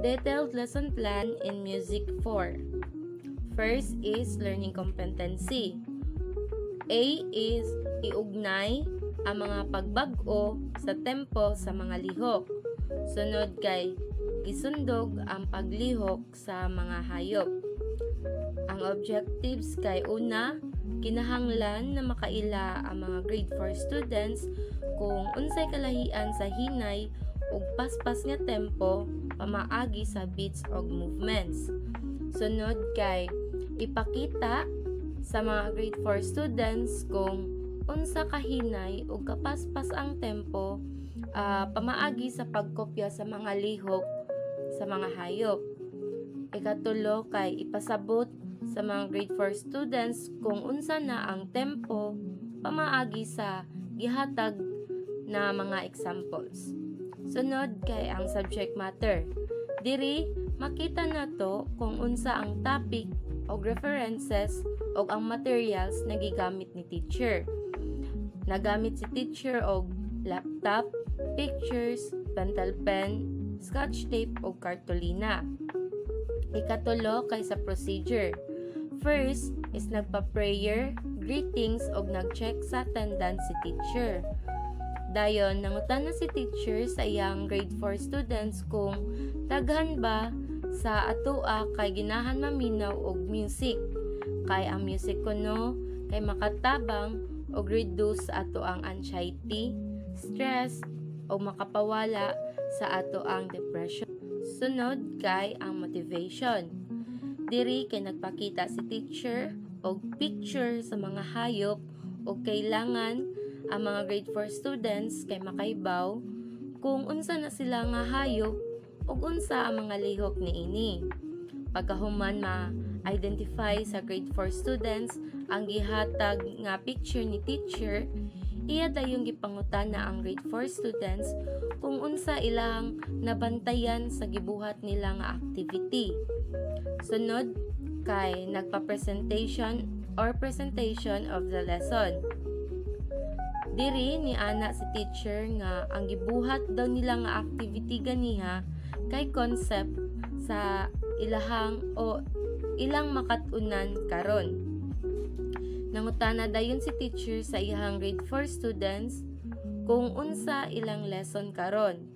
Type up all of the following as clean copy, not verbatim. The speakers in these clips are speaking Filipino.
Detailed lesson plan in Music 4. First is learning competency. A is iugnay ang mga pagbag-o sa tempo sa mga lihok. Sunod kay isundog ang paglihok sa mga hayop. Ang objectives kay una, kinahanglan na makaila ang mga grade 4 students kung unsay kalahian sa hinay ug paspas nga tempo pamaagi sa beats ug movements. Sunod kay ipakita sa mga grade 4 students kung unsa kahinay ug kapaspas ang tempo pamaagi sa pagkopya sa mga lihok sa mga hayop. Ikatulo kay ipasabot sa mga grade 4 students kung unsa na ang tempo pamaagi sa gihatag na mga examples. Sunod kay ang subject matter. Diri makita nato kung unsa ang topic o references o ang materials na gigamit ni teacher. Nagamit si teacher og laptop, pictures, pentel pen, scotch tape o kartolina. Ikatulo kay sa procedure. First is nagpa-prayer, greetings o nag-check sa attendance si teacher. Dayon, nangutan na si teacher sa iyang grade 4 students kung daghan ba sa atoa kay ginahan maminaw og music. Kay ang music kuno kay makatabang og reduce sa ato ang anxiety, stress o makapawala sa ato ang depression. Sunod kay ang motivation. Diri kay nagpakita si teacher og picture sa mga hayop o kailangan ang mga grade 4 students kay makaibaw kung unsa na sila nga hayop ug unsa ang mga lihok niini. Pagkahuman ma-identify sa grade 4 students ang gihatag nga picture ni teacher, iya dayong gipangutana ang grade 4 students kung unsa ilang nabantayan sa gibuhat nila nga activity. Sunod kay nagpa-presentation or presentation of the lesson. Diri ni ana si teacher nga ang gibuhat daw nila nga activity ganiha kay concept sa ilahang o ilang makatunan karon. Nangutana dayon si teacher sa iyang grade 4 students kung unsa ilang lesson karon.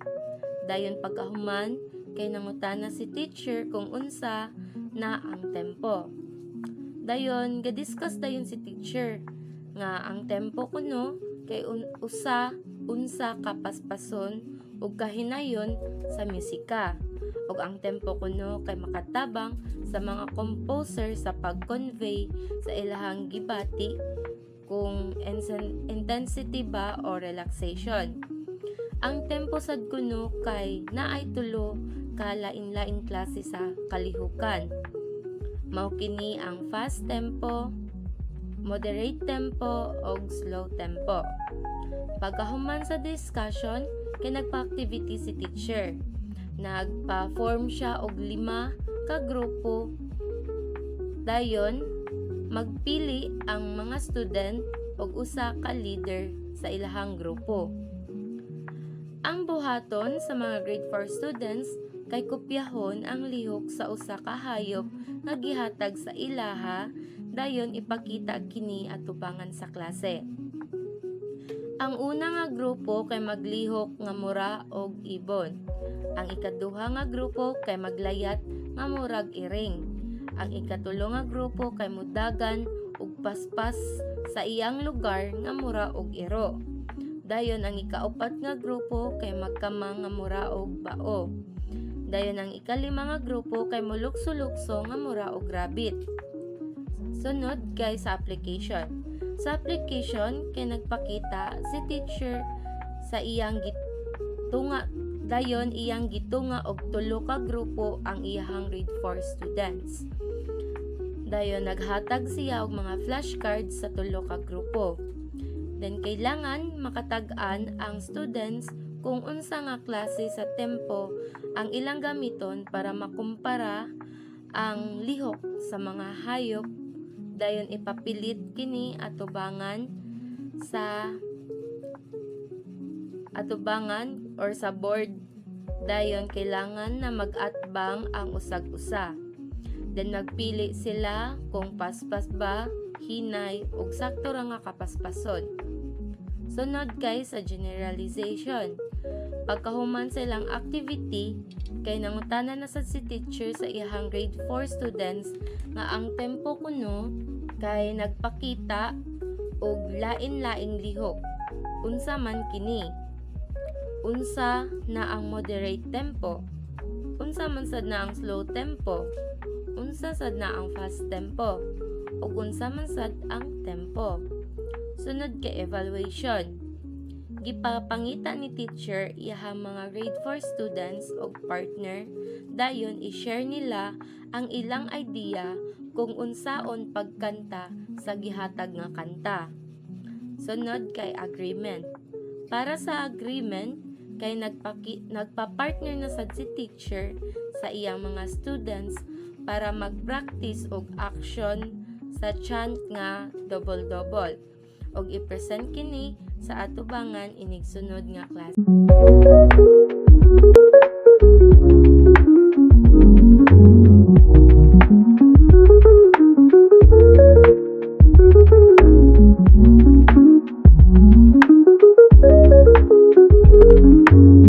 Dayon pagkahuman kay nangutana si teacher kung unsa na ang tempo. Dayon ga-discuss dayon si teacher nga ang tempo kuno kay unsa kapaspason ug kahinayon sa musika ug ang tempo kuno kay makatabang sa mga composer sa pag-convey sa ilahang gibati kung intensity ba o relaxation. Ang tempo sad kuno kay naay tulo ka lain-lain klase sa kalihukan. Mao kini ang fast tempo, moderate tempo o slow tempo. Pagkahuman sa discussion, kay nagpa-activity si teacher. Nagpa-form siya og 5 ka grupo. Dayon, magpili ang mga student og usa ka leader sa ilahang grupo. Ang buhaton sa mga grade 4 students kay kopyahon ang lihok sa usa ka hayop nga gihatag sa ilaha, dayon ipakita kini atubangan sa klase. Ang una nga grupo kay maglihok nga mura og ibon. Ang ikaduha nga grupo kay maglayat nga murag iring. Ang ikatulo nga grupo kay mudagan og paspas sa iyang lugar nga mura og iro. Dayon ang ikaupat nga grupo kay magkamang nga mura og bao. Dayon ang ikalima nga grupo kay mulukso-lukso nga mura og rabbit. Sunod kay sa application. Sa application kay nagpakita si teacher sa iyang Dayon iyang gitunga og tulo ka grupo ang iyahang grade 4 students. Dayon naghatag siya og mga flashcards sa tulo ka grupo. Then kailangan makatag-an ang students kung unsa nga klase sa tempo ang ilang gamiton para makumpara ang lihok sa mga hayop. Dayon ipapilit kini atubangan or sa board. Dayon kailangan na mag-atbang ang usag-usa. Then magpili sila kung paspas ba, hinay ug sakto ra nga kapaspason. Sunod kay sa generalization. Pagkahuman sa ilang activity, kay nangutana na sad si teacher sa iyang grade 4 students nga ang tempo kuno kay nagpakita og lain-laing lihok. Unsa man kini? Unsa na ang moderate tempo? Unsa man sad na ang slow tempo? Unsa sad na ang fast tempo? Ug unsa man sad ang tempo? Sunod kay evaluation. Gipapangita ni teacher iyahang mga grade 4 students og partner, dayon i-share nila ang ilang idea kung unsaon pagkanta sa gihatag nga kanta. Sunod kay agreement. Para sa agreement, kay nagpa-partner na sad si teacher sa iyang mga students para mag-practice og action sa chant nga double-double og i-present kini sa atubangan inig sunod nga klase.